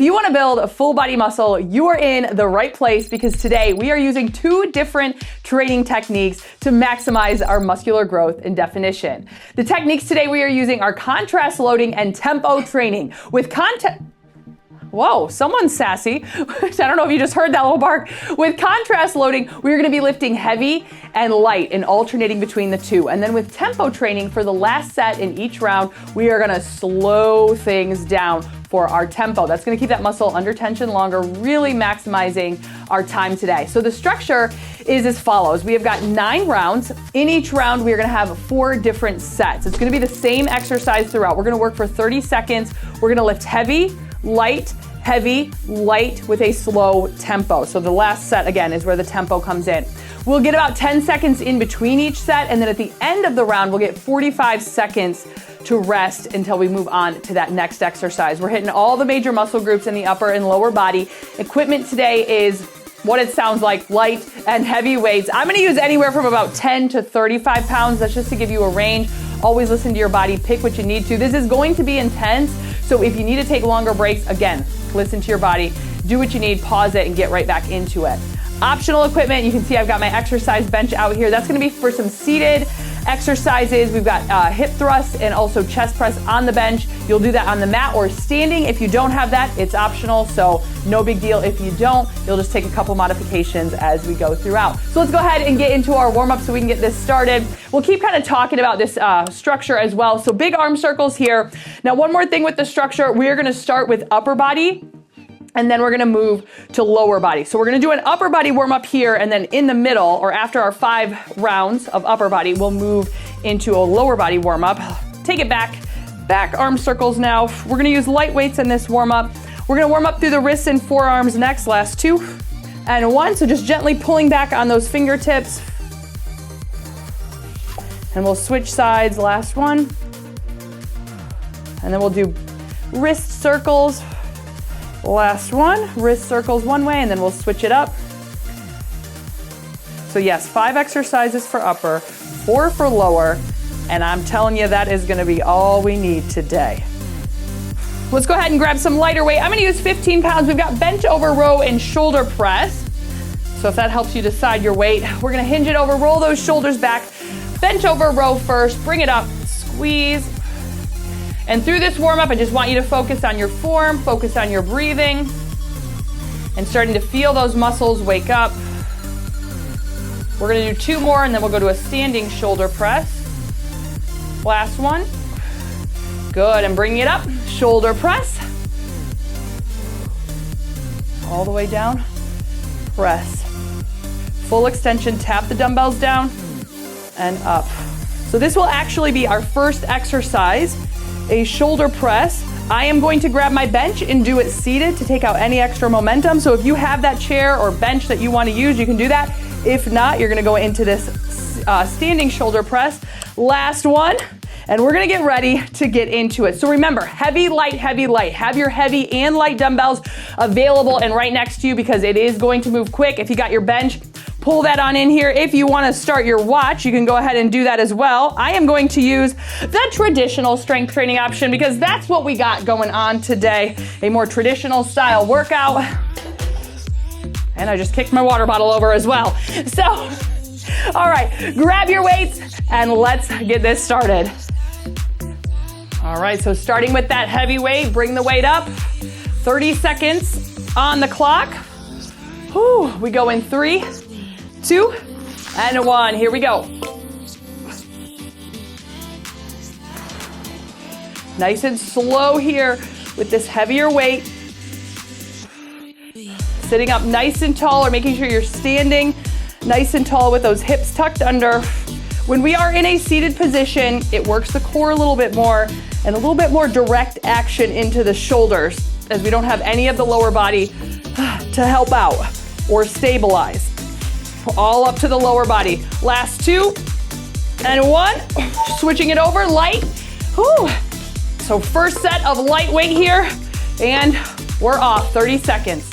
you want to build a full body muscle, you are in the right place because today we are using 2 different training techniques to maximize our muscular growth and definition. The techniques today we are using are contrast loading and tempo training. With Whoa, someone's sassy. I don't know if you just heard that little bark. With contrast loading, we're gonna be lifting heavy and light and alternating between the two. And then with tempo training, for the last set in each round, we are gonna slow things down for our tempo. That's gonna keep that muscle under tension longer, really maximizing our time today. So the structure is as follows. We have got 9 rounds. In each round, we are gonna have 4 different sets. It's gonna be the same exercise throughout. We're gonna work for 30 seconds. We're gonna lift heavy, light, heavy, light with a slow tempo. So the last set, again, is where the tempo comes in. We'll get about 10 seconds in between each set, and then at the end of the round, we'll get 45 seconds to rest until we move on to that next exercise. We're hitting all the major muscle groups in the upper and lower body. Equipment today is what it sounds like, light and heavy weights. I'm gonna use anywhere from about 10 to 35 pounds. That's just to give you a range. Always listen to your body, pick what you need to. This is going to be intense, so if you need to take longer breaks, again, listen to your body, do what you need, pause it, and get right back into it. Optional equipment, you can see I've got my exercise bench out here. That's gonna be for some seated exercises. We've got hip thrusts and also chest press on the bench. You'll do that on the mat or standing. If you don't have that, it's optional, so no big deal. If you don't, you'll just take a couple modifications as we go throughout. So let's go ahead and get into our warm-up so we can get this started. We'll keep kind of talking about this structure as well. So big arm circles here. Now, one more thing with the structure, we're gonna start with upper body, and then we're gonna move to lower body. So we're gonna do an upper body warm up here, and then in the middle, or after our 5 rounds of upper body, we'll move into a lower body warm up. Take it back arm circles now. We're gonna use light weights in this warm up. We're gonna warm up through the wrists and forearms next, last 2 and 1. So just gently pulling back on those fingertips. And we'll switch sides, last 1. And then we'll do wrist circles. Last 1, wrist circles one way, and then we'll switch it up. So yes, 5 exercises for upper, 4 for lower, and I'm telling you that is gonna be all we need today. Let's go ahead and grab some lighter weight. I'm gonna use 15 pounds. We've got bench over row and shoulder press. So if that helps you decide your weight, we're gonna hinge it over, roll those shoulders back, bench over row first, bring it up, squeeze. And through this warm-up, I just want you to focus on your form, focus on your breathing, and starting to feel those muscles wake up. We're gonna do 2 more, and then we'll go to a standing shoulder press. Last 1. Good, and bringing it up, shoulder press. All the way down, press. Full extension, tap the dumbbells down, and up. So this will actually be our first exercise, a shoulder press. I am going to grab my bench and do it seated to take out any extra momentum. So if you have that chair or bench that you want to use, you can do that. If not, you're going to go into this standing shoulder press. Last 1, and we're going to get ready to get into it. So remember, heavy, light, heavy, light. Have your heavy and light dumbbells available and right next to you because it is going to move quick. If you got your bench, pull that on in here. If you want to start your watch, you can go ahead and do that as well. I am going to use the traditional strength training option because that's what we got going on today. A more traditional style workout. And I just kicked my water bottle over as well. So, all right, grab your weights and let's get this started. All right, so starting with that heavy weight, bring the weight up. 30 seconds on the clock. Whew, we go in 3, 2, and 1. Here we go. Nice and slow here with this heavier weight. Sitting up nice and tall, or making sure you're standing nice and tall with those hips tucked under. When we are in a seated position, it works the core a little bit more and a little bit more direct action into the shoulders as we don't have any of the lower body to help out or stabilize. All up to the lower body. Last 2 and 1. Switching it over, light. Whew. So first set of light weight here, and we're off, 30 seconds.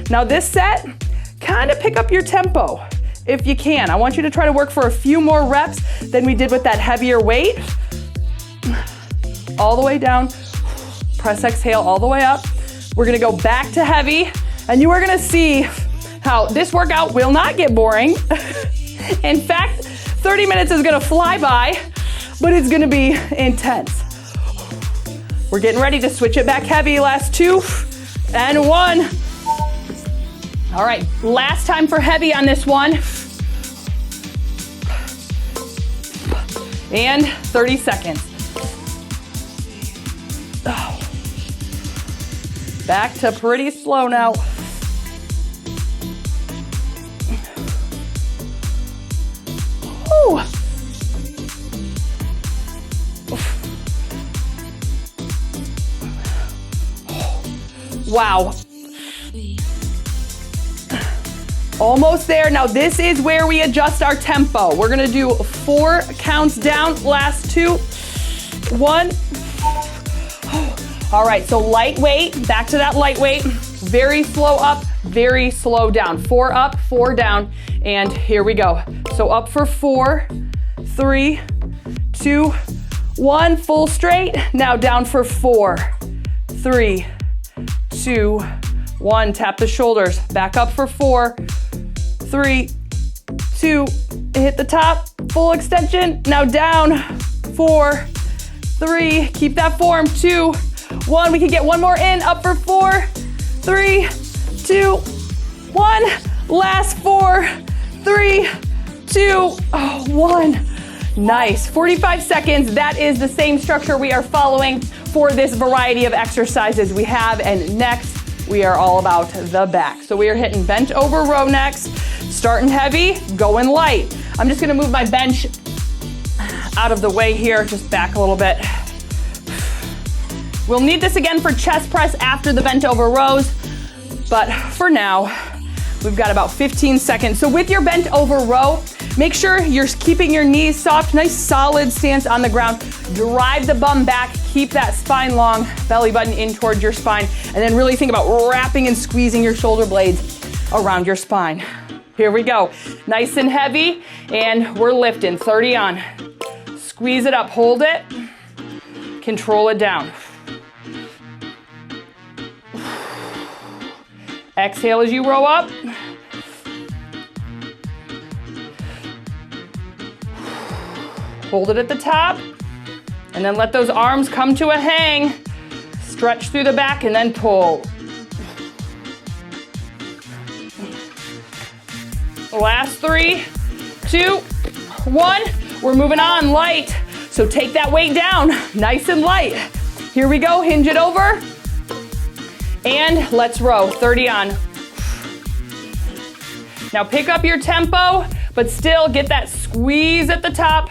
Now this set, kind of pick up your tempo if you can. I want you to try to work for a few more reps than we did with that heavier weight. All the way down Press, exhale all the way up. We're gonna go back to heavy, and you are gonna see how this workout will not get boring. In fact, 30 minutes is gonna fly by, but it's gonna be intense. We're getting ready to switch it back heavy. Last 2 and 1. All right, last time for heavy on this one. And 30 seconds. Oh. Back to pretty slow now. Whew. Wow. Almost there. Now this is where we adjust our tempo. We're gonna do 4 counts down, last 2, 1. All right, so lightweight, back to that lightweight. Very slow up, very slow down. 4 up, 4 down, and here we go. So up for 4, 3, 2, 1, full straight. Now down for 4, 3, 2, 1. Tap the shoulders. Back up for 4, 3, 2. Hit the top. Full extension. Now down. 4, 3. Keep that form. 2, 1. We can get one more in. Up for 4, 3, 2, 1. Last 4, 3, 2, 1. Nice. 45 seconds. That is the same structure we are following for this variety of exercises we have. And next, we are all about the back. So we are hitting bench over row next. Starting heavy, going light. I'm just gonna move my bench out of the way here, just back a little bit. We'll need this again for chest press after the bent over rows, but for now, we've got about 15 seconds. So with your bent over row, make sure you're keeping your knees soft, nice solid stance on the ground. Drive the bum back, keep that spine long, belly button in towards your spine, and then really think about wrapping and squeezing your shoulder blades around your spine. Here we go. Nice and heavy, and we're lifting. 30 on. Squeeze it up, hold it, control it down. Exhale as you row up. Hold it at the top, and then let those arms come to a hang. Stretch through the back and then pull. Last 3, 2, 1. We're moving on, light. So take that weight down, nice and light. Here we go, hinge it over. And let's row, 30 on. Now pick up your tempo, but still get that squeeze at the top.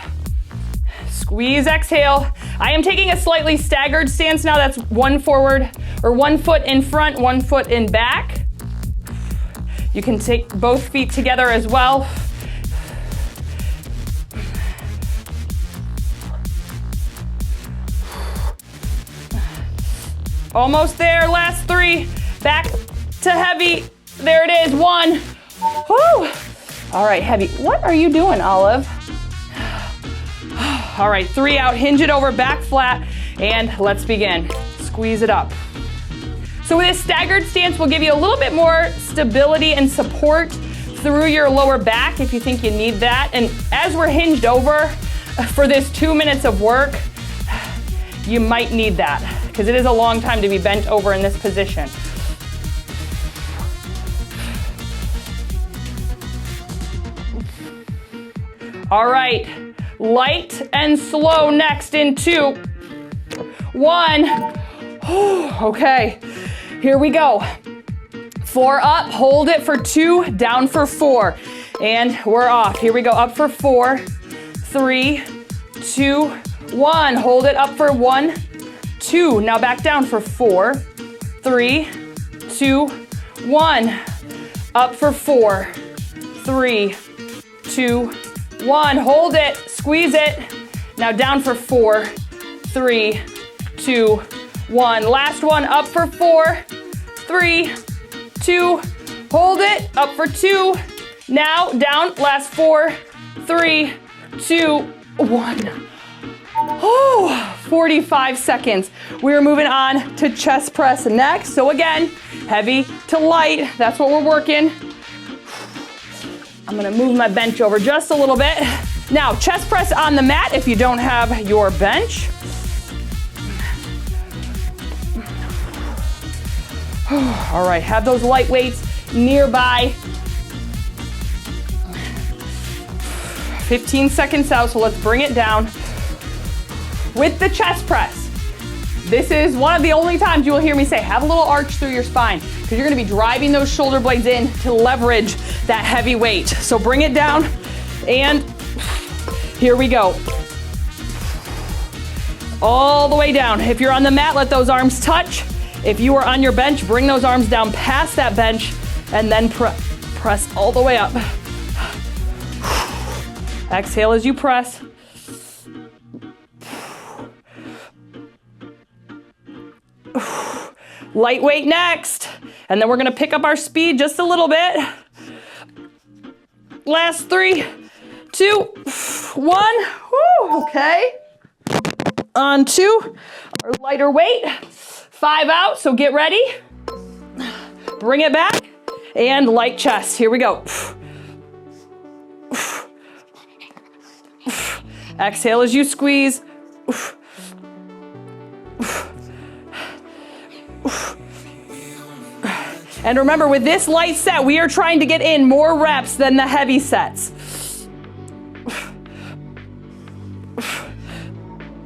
Squeeze, exhale. I am taking a slightly staggered stance now. That's 1 forward, or 1 foot in front, 1 foot in back. You can take both feet together as well. Almost there, last 3. Back to heavy. There it is, 1. Woo! All right, heavy. What are you doing, Olive? All right, 3 out, hinge it over, back flat, and let's begin. Squeeze it up. So with this staggered stance will give you a little bit more stability and support through your lower back if you think you need that. And as we're hinged over for this 2 minutes of work, you might need that because it is a long time to be bent over in this position. All right, light and slow next in 2, 1. Okay, here we go. 4 up, hold it for 2, down for 4, and we're off. Here we go, up for 4, 3, 2, 1. Hold it up for 1, 2. Now back down for 4, 3, 2, 1. Up for 4, 3, 2, 1. Hold it, squeeze it. Now down for 4, 3, 2, 1. Last one, up for 4, 3, 2. Hold it, up for 2. Now down, last 4, 3, 2, 1. Oh, 45 seconds. We're moving on to chest press next. So again, heavy to light. That's what we're working. I'm gonna move my bench over just a little bit. Now, chest press on the mat if you don't have your bench. All right, have those light weights nearby. 15 seconds out, so let's bring it down. With the chest press, this is one of the only times you will hear me say, have a little arch through your spine, because you're gonna be driving those shoulder blades in to leverage that heavy weight. So bring it down, and here we go. All the way down. If you're on the mat, let those arms touch. If you are on your bench, bring those arms down past that bench, and then press all the way up. Exhale as you press. Lightweight next. And then we're gonna pick up our speed just a little bit. Last 3, 2, 1. Woo, okay. On 2, our lighter weight. 5 out, so get ready. Bring it back, and light chest. Here we go. Exhale as you squeeze. And remember, with this light set, we are trying to get in more reps than the heavy sets.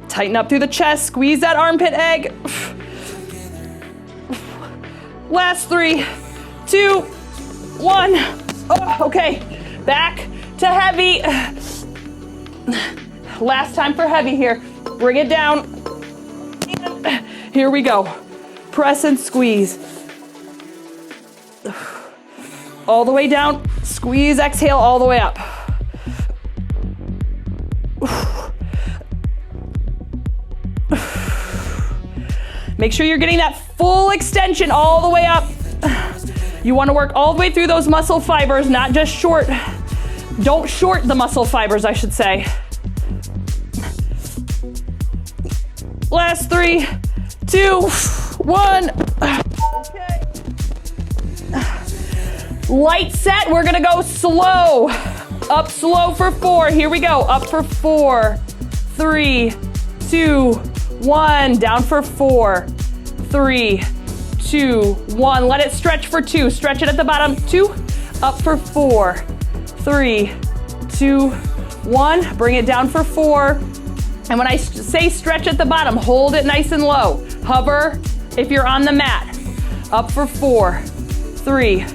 Tighten up through the chest, squeeze that armpit egg. Last 3, 2, 1. Oh, okay, back to heavy. Last time for heavy here. Bring it down. And here we go. Press and squeeze. All the way down. Squeeze, exhale, all the way up. Make sure you're getting that full extension all the way up. You want to work all the way through those muscle fibers, not just short. Don't short the muscle fibers, I should say. Last 3, 2, 1. Okay. Light set, we're gonna go slow. Up slow for 4, here we go. Up for 4, 3, 2, 1. Down for 4, 3, 2, 1. Let it stretch for 2. Stretch it at the bottom. 2. Up for 4, 3, 2, 1. Bring it down for 4. And when I say stretch at the bottom, hold it nice and low. Hover if you're on the mat. Up for 4, 3,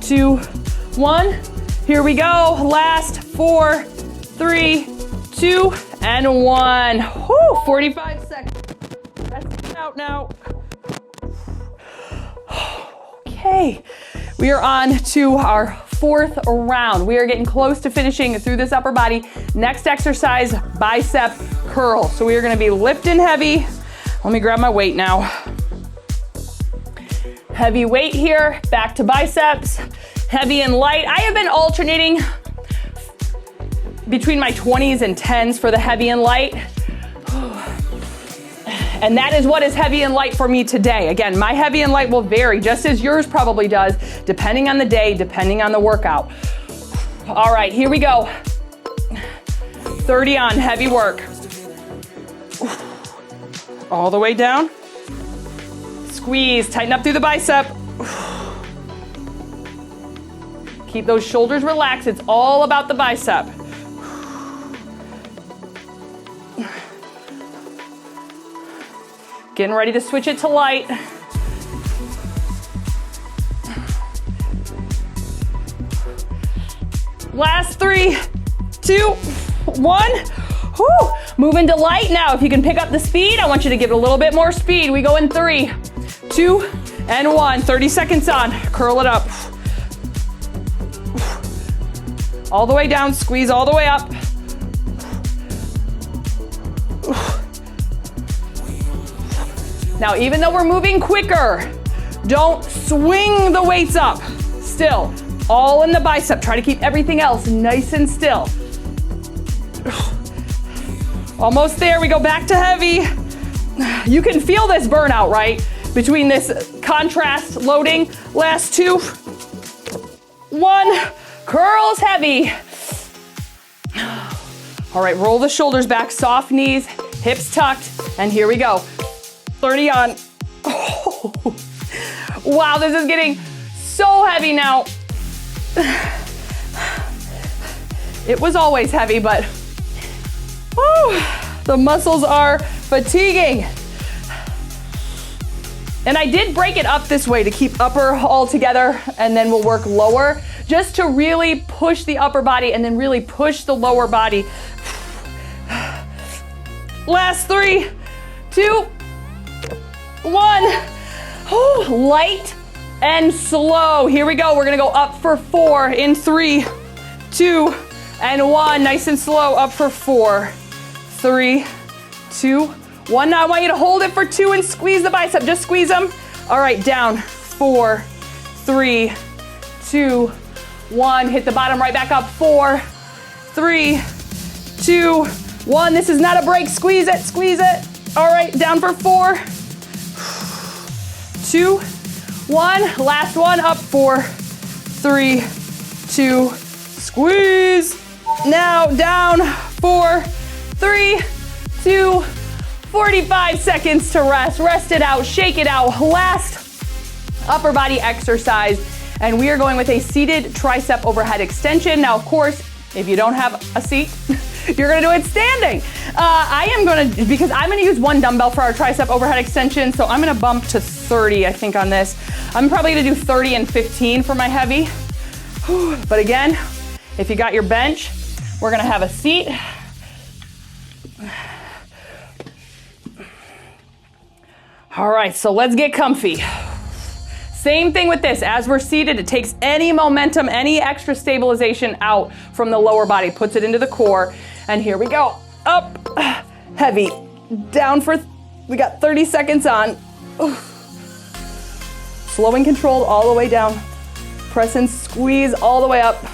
2, 1. Here we go. Last 4, 3, 2, and 1. Whew, 45 seconds. Rest it out now. Okay, we are on to our 4th round. We are getting close to finishing through this upper body. Next exercise, bicep curl. So we are gonna be lifting heavy. Let me grab my weight now. Heavy weight here, back to biceps. Heavy and light. I have been alternating between my 20s and 10s for the heavy and light. And that is what is heavy and light for me today. Again, my heavy and light will vary, just as yours probably does, depending on the day, depending on the workout. All right, here we go. 30 on, heavy work. All the way down. Squeeze, tighten up through the bicep. Keep those shoulders relaxed. It's all about the bicep. Getting ready to switch it to light. Last 3, 2, 1. Whew. Moving to light now. If you can pick up the speed, I want you to give it a little bit more speed. We go in 3, 2, and 1. 30 seconds on. Curl it up. All the way down. Squeeze all the way up. Now, even though we're moving quicker, don't swing the weights up. Still, all in the bicep. Try to keep everything else nice and still. Almost there, we go back to heavy. You can feel this burnout, right? Between this contrast loading. Last 2. 1, curls heavy. All right, roll the shoulders back, soft knees, hips tucked, and here we go. 30 on. Oh. Wow, this is getting so heavy now. It was always heavy, but the muscles are fatiguing. And I did break it up this way to keep upper all together, and then we'll work lower, just to really push the upper body and then really push the lower body. Last 3, 2, 1. Oh, light and slow. Here we go. We're gonna go up for 4 in 3, 2, and 1. Nice and slow. Up for 4, 3, 2, 1. Now I want you to hold it for 2 and squeeze the bicep. Just squeeze them. All right, down. 4, 3, 2, 1. Hit the bottom right back up. 4, 3, 2, 1. This is not a break. Squeeze it, squeeze it. All right, down for 4, 2, 1. Last one. Up. 4, 3, 2, squeeze. Now down. 4, 3, 2, 45 seconds to rest. Rest it out, shake it out. Last upper body exercise, and we are going with a seated tricep overhead extension. Now, of course, if you don't have a seat, you're gonna do it standing. Because I'm gonna use 1 dumbbell for our tricep overhead extension, so I'm gonna bump to 30, I think, on this. I'm probably gonna do 30 and 15 for my heavy. But again, if you got your bench, we're gonna have a seat. All right, so let's get comfy. Same thing with this. As we're seated, it takes any momentum, any extra stabilization out from the lower body, puts it into the core. And here we go. Up, heavy, down for, we got 30 seconds on. Slow and controlled all the way down. Press and squeeze all the way up.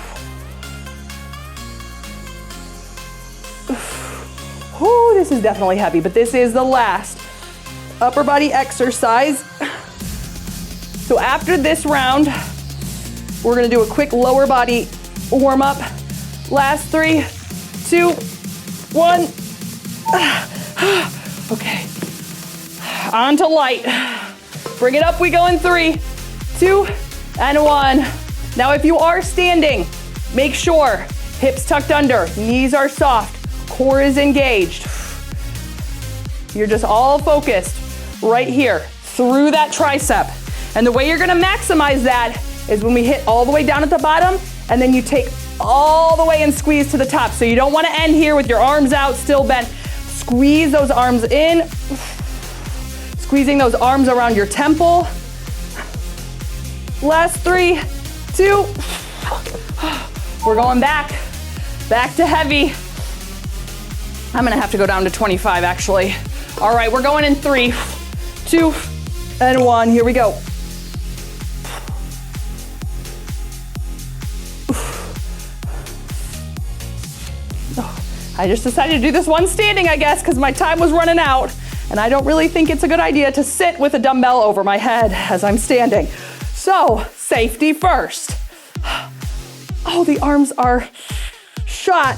Ooh, this is definitely heavy, but this is the last upper body exercise. So after this round, we're gonna do a quick lower body warm up. Last 3, 2, 1. Okay, on to light. Bring it up, we go in 3, 2, and 1. Now if you are standing, make sure hips tucked under, knees are soft, core is engaged. You're just all focused right here through that tricep. And the way you're gonna maximize that is when we hit all the way down at the bottom, and then you take all the way and squeeze to the top. So you don't wanna end here with your arms out, still bent. Squeeze those arms in, squeezing those arms around your temple. Last 3, 2, we're going back to heavy. I'm gonna have to go down to 25 actually. All right, we're going in 3, 2, and 1, here we go. I just decided to do this one standing, I guess, because my time was running out, and I don't really think it's a good idea to sit with a dumbbell over my head as I'm standing. So, safety first. Oh, the arms are shot.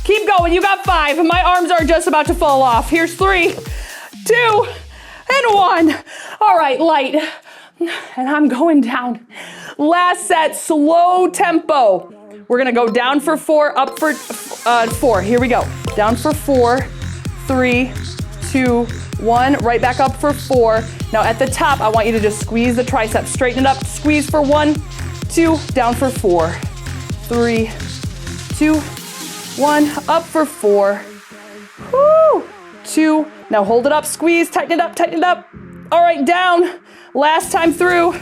Keep going, you got 5. My arms are just about to fall off. Here's 3, 2, and 1. All right, light. And I'm going down. Last set, slow tempo. We're gonna go down for 4, up for 4. Here we go. Down for 4, 3, 2, 1. Right back up for 4. Now at the top, I want you to just squeeze the tricep. Straighten it up, squeeze for 1, 2, down for 4, 3, 2, 1, up for 4. Woo! 2. Now hold it up, squeeze, tighten it up, tighten it up. All right, down. Last time through.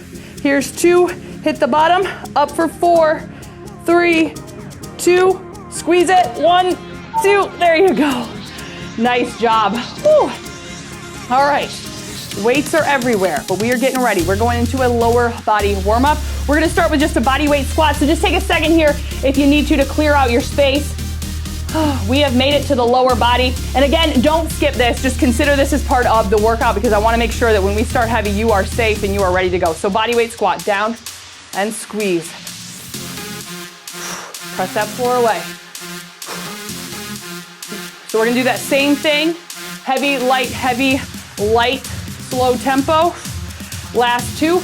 Here's 2, hit the bottom, up for 4, 3, 2, squeeze it, 1, 2, there you go. Nice job. Whew. All right, weights are everywhere, but we are getting ready. We're going into a lower body warm up. We're gonna start with just a body weight squat, so just take a second here if you need to clear out your space. We have made it to the lower body. And again, don't skip this. Just consider this as part of the workout because I want to make sure that when we start heavy, you are safe and you are ready to go. So body weight squat, down and squeeze. Press that floor away. So we're gonna do that same thing. Heavy, light, slow tempo. Last 2.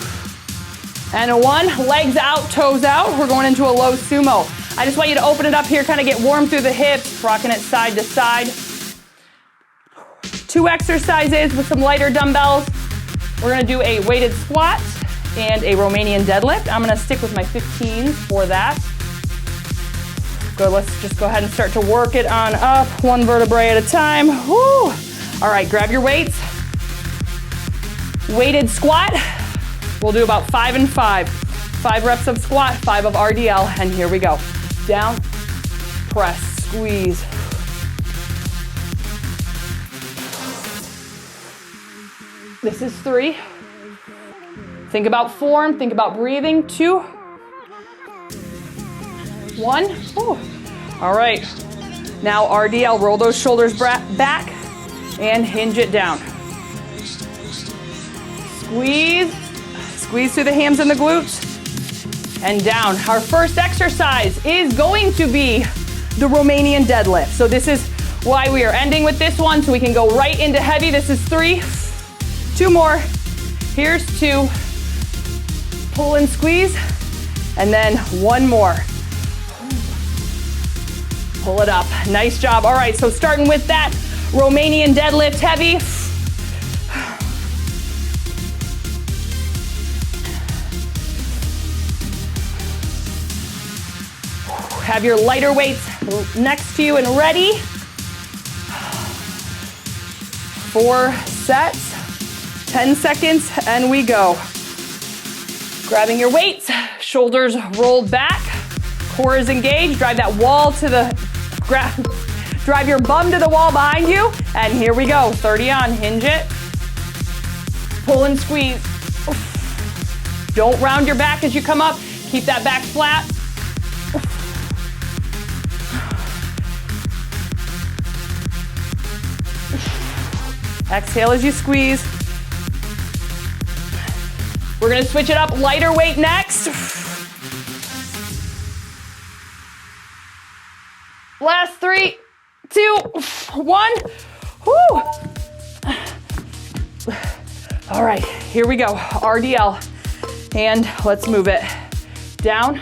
And a 1, legs out, toes out. We're going into a low sumo. I just want you to open it up here, kind of get warm through the hips, rocking it side to side. 2 exercises with some lighter dumbbells. We're gonna do a weighted squat and a Romanian deadlift. I'm gonna stick with my 15s for that. Good, let's just go ahead and start to work it on up, 1 vertebrae at a time. Woo! All right, grab your weights. Weighted squat. We'll do about 5 and 5. 5 reps of squat, 5 of RDL, and here we go. Down, press, squeeze. This is 3. Think about form, think about breathing. 2, 1. Whew. All right, now RDL, roll those shoulders back and hinge it down. Squeeze, squeeze through the hams and the glutes and down. Our first exercise is going to be the Romanian deadlift. So this is why we are ending with this one, so we can go right into heavy. This is 3, 2 more. Here's 2, pull and squeeze, and then 1 more. Pull it up, nice job. All right, so starting with that Romanian deadlift heavy. Have your lighter weights next to you and ready. 4 sets, 10 seconds, and we go. Grabbing your weights, shoulders rolled back, core is engaged, drive that wall to the, drive your bum to the wall behind you, and here we go. 30 on, hinge it, pull and squeeze. Don't round your back as you come up, keep that back flat. Exhale as you squeeze. We're gonna switch it up, lighter weight next. Last 3, 2, 1. Woo. All right, here we go, RDL. And let's move it. Down,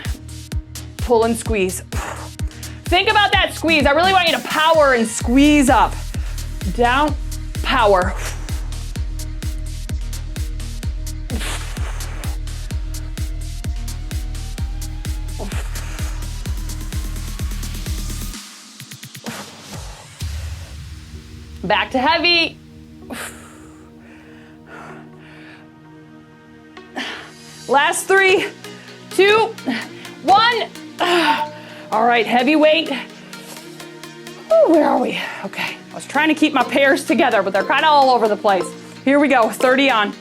pull and squeeze. Think about that squeeze. I really want you to power and squeeze up. Down, power. Back to heavy. Last 3, 2, 1. All right, heavy weight. Ooh, where are we? Okay, I was trying to keep my pairs together, but they're kind of all over the place. Here we go, 30 on.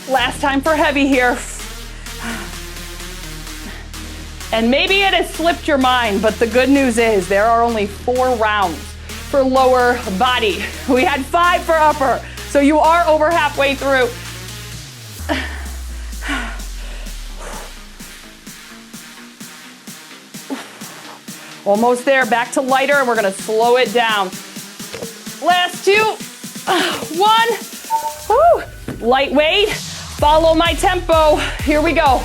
Last time for heavy here. And maybe it has slipped your mind, but the good news is there are only 4 rounds for lower body. We had 5 for upper, so you are over halfway through. Almost there, back to lighter, and we're gonna slow it down. Last 2, 1. Woo. Lightweight, follow my tempo. Here we go.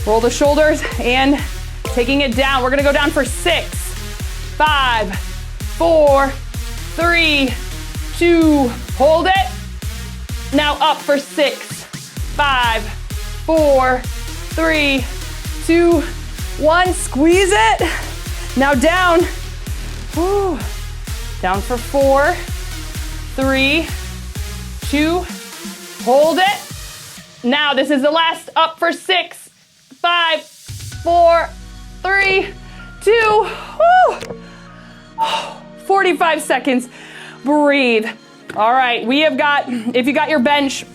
Roll the shoulders and taking it down. We're gonna go down for 6, 5, 4, 3, 2, hold it. Now up for 6, 5, 4, 3, 2, 1, squeeze it. Now down, woo. Down for 4, 3, 2, hold it. Now this is the last, up for 6, 5, 4, 3, 2, woo. 45 seconds, breathe. All right, we have got, if you got your bench,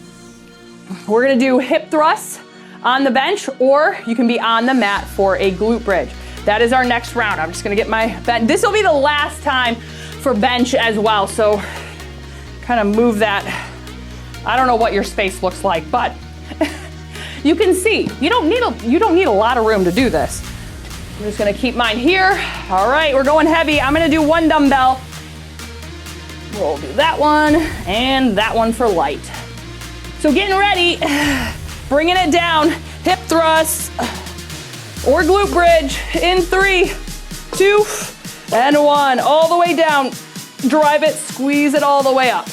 we're gonna do hip thrusts on the bench, or you can be on the mat for a glute bridge. That is our next round. I'm just gonna get my bench. This will be the last time for bench as well, so kind of move that. I don't know what your space looks like, but you can see. You don't need a lot of room to do this. I'm just gonna keep mine here. All right, we're going heavy. I'm gonna do 1 dumbbell. We'll do that one and that one for light. So getting ready, bringing it down, hip thrust or glute bridge in 3, 2, and 1. All the way down. Drive it, squeeze it all the way up.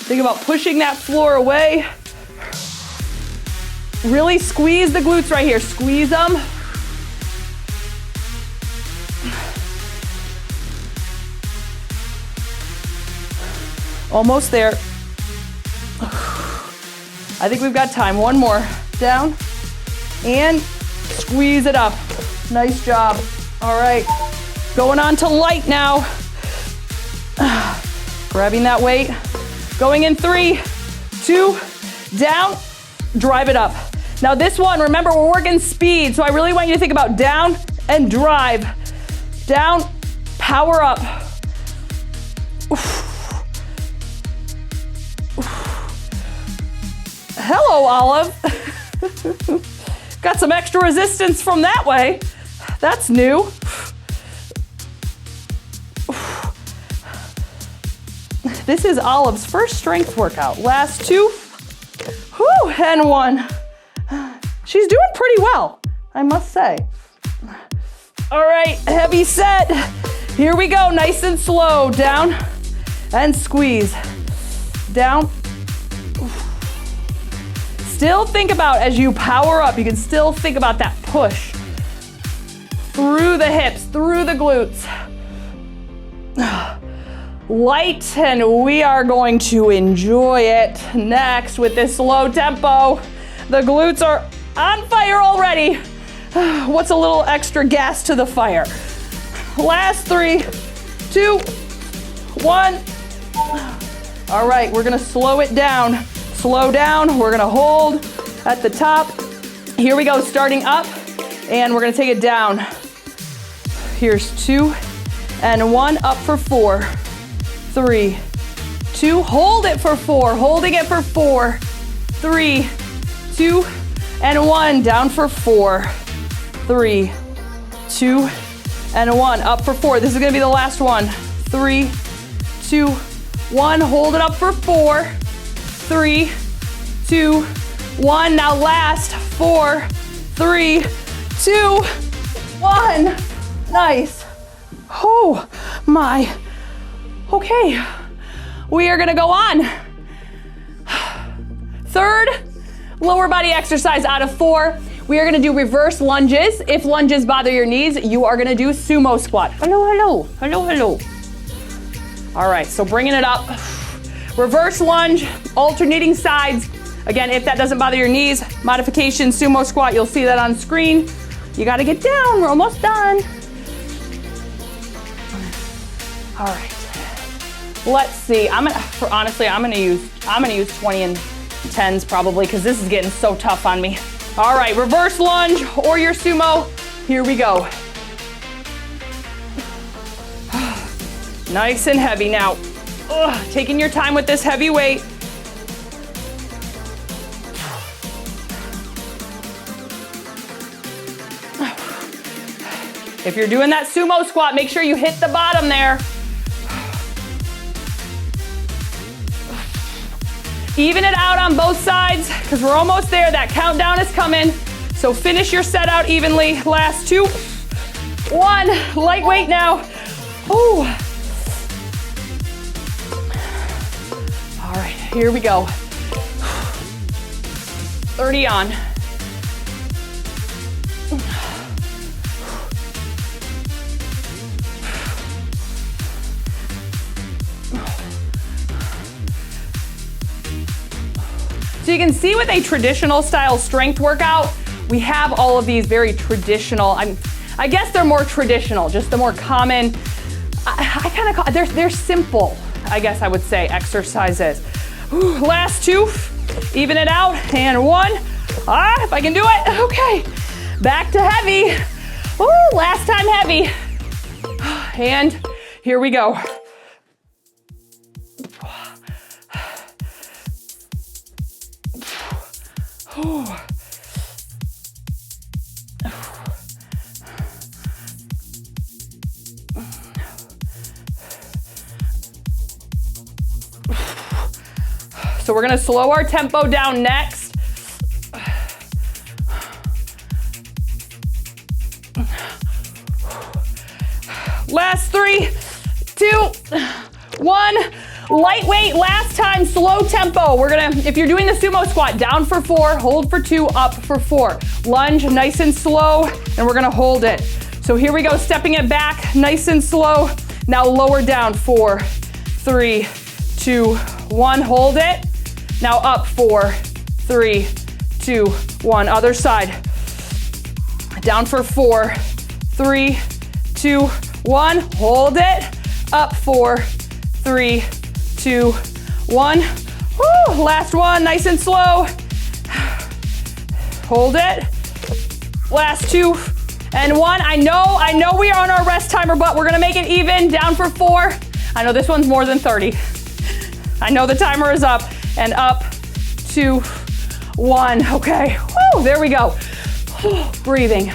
Think about pushing that floor away. Really squeeze the glutes right here. Squeeze them. Almost there. I think we've got time. One more. Down. And squeeze it up. Nice job. All right. Going on to light now. Grabbing that weight. Going in 3, 2, down. Drive it up. Now this one, remember, we're working speed, so I really want you to think about down and drive. Down, power up. Hello, Olive. Got some extra resistance from that way. That's new. This is Olive's first strength workout. Last 2, whew, and 1. She's doing pretty well, I must say. All right, heavy set. Here we go, nice and slow. Down and squeeze. Down. Still think about, as you power up, you can still think about that push. Through the hips, through the glutes. Light, and we are going to enjoy it next with this low tempo. The glutes are on fire already. What's a little extra gas to the fire? Last 3, 2, 1. All right, we're gonna slow it down. Slow down, we're gonna hold at the top. Here we go, starting up, and we're gonna take it down. Here's 2 and 1, up for 4, 3, 2, hold it for 4, holding it for 4, 3, 2, and 1, down for 4, 3, 2, and 1, up for 4. This is gonna be the last one. 3, 2, 1, hold it up for 4, 3, 2, 1. Now last, 4, 3, 2, 1. Nice. Oh my. Okay, we are gonna go on. Third lower body exercise out of 4. We are gonna do reverse lunges. If lunges bother your knees, you are gonna do sumo squat. Hello, hello, hello, hello. All right, so bringing it up. Reverse lunge, alternating sides. Again, if that doesn't bother your knees, modification, sumo squat, you'll see that on screen. You gotta get down, we're almost done. All right. Let's see. Honestly, I'm gonna use 20 and 10s probably, because this is getting so tough on me. All right, reverse lunge or your sumo. Here we go. Nice and heavy now. Taking your time with this heavy weight. If you're doing that sumo squat, make sure you hit the bottom there. Even it out on both sides, because we're almost there. That countdown is coming. So finish your set out evenly. Last 2, 1. Lightweight now. Ooh. All right, here we go. 30 on. So you can see with a traditional style strength workout, we have all of these very traditional, I guess they're more traditional, just the more common, I kind of call, they're simple, I guess I would say, exercises. Last 2, even it out, and 1. If I can do it. Okay, back to heavy. Ooh, last time heavy. And here we go. So we're gonna slow our tempo down next. Last 3, 2, 1. Lightweight, last time, slow tempo. We're gonna, if you're doing the sumo squat, down for 4, hold for 2, up for 4. Lunge, nice and slow, and we're gonna hold it. So here we go, stepping it back, nice and slow. Now lower down, 4, 3, 2, 1, hold it. Now up, 4, 3, 2, 1. Other side. Down for 4, 3, 2, 1. Hold it. Up, 4, 3, 2, 1. Woo, last one, nice and slow. Hold it. Last 2 and 1. I know we are on our rest timer, but we're gonna make it even. Down for 4. I know this one's more than 30. I know the timer is up. And up, 2, 1. Okay, woo, there we go. Breathing.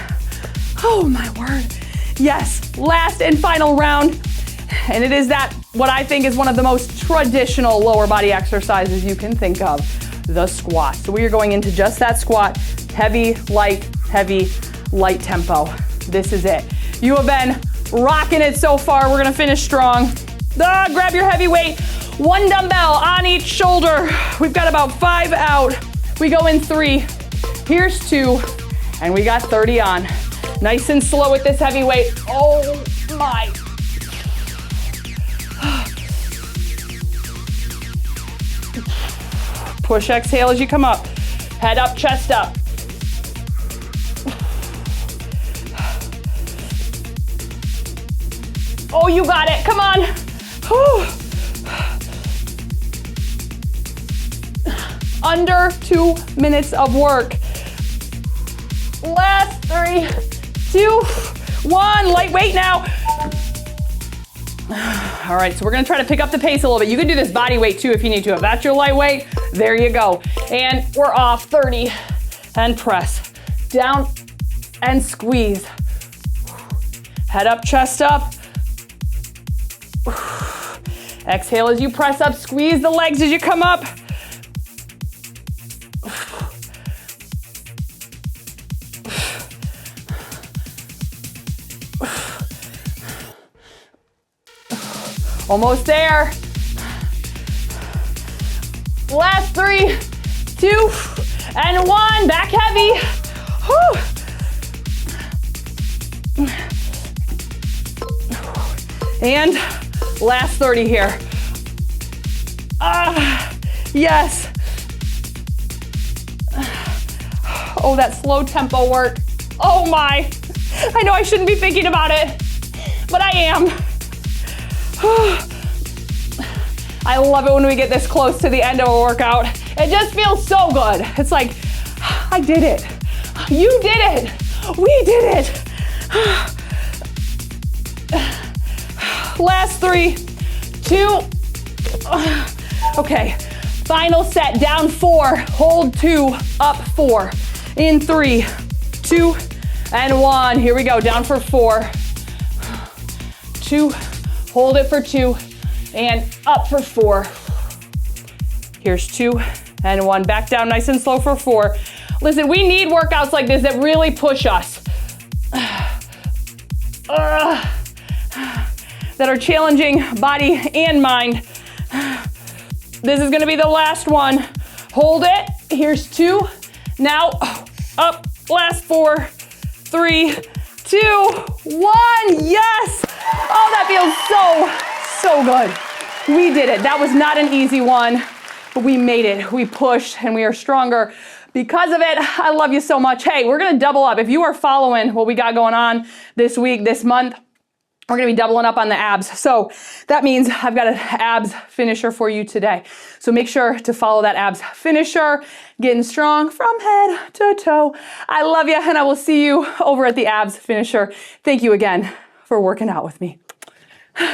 Oh my word. Yes, last and final round. And it is that, what I think is one of the most traditional lower body exercises you can think of, the squat. So we are going into just that squat, heavy, light tempo. This is it. You have been rocking it so far. We're gonna finish strong. Grab your heavy weight. 1 dumbbell on each shoulder. We've got about 5 out. We go in 3. Here's 2. And we got 30 on. Nice and slow with this heavy weight. Oh my. Push, exhale as you come up. Head up, chest up. Oh, you got it. Come on. Whew. Under 2 minutes of work. Last 3, 2, 1. Light weight now. All right, so we're gonna try to pick up the pace a little bit. You can do this body weight too if you need to. If that's your light weight, there you go. And we're off, 30. And press. Down and squeeze. Head up, chest up. Exhale as you press up. Squeeze the legs as you come up. Almost there. Last 3, 2, and 1. Back heavy. Whew. And last 30 here. Yes. Oh, that slow tempo work. Oh my. I know I shouldn't be thinking about it, but I am. I love it when we get this close to the end of a workout. It just feels so good. It's like, I did it. You did it. We did it. Last 3, 2. Okay, final set. Down 4, hold 2, up 4. In 3, 2, and 1. Here we go, down for 4. 2, hold it for 2, and up for 4. Here's 2 and 1. Back down nice and slow for 4. Listen, we need workouts like this that really push us. That are challenging body and mind. This is gonna be the last one. Hold it. Here's 2. Now, up. Last 4, 3, 2, 1. Yes! Oh, that feels so good. We did it. That was not an easy one, but we made it. We pushed and we are stronger because of it. I love you so much. Hey, we're gonna double up. If you are following what we got going on this week, this month, we're gonna be doubling up on the abs. So that means I've got an abs finisher for you today. So make sure to follow that abs finisher, getting strong from head to toe. I love you, and I will see you over at the abs finisher. Thank you again for working out with me.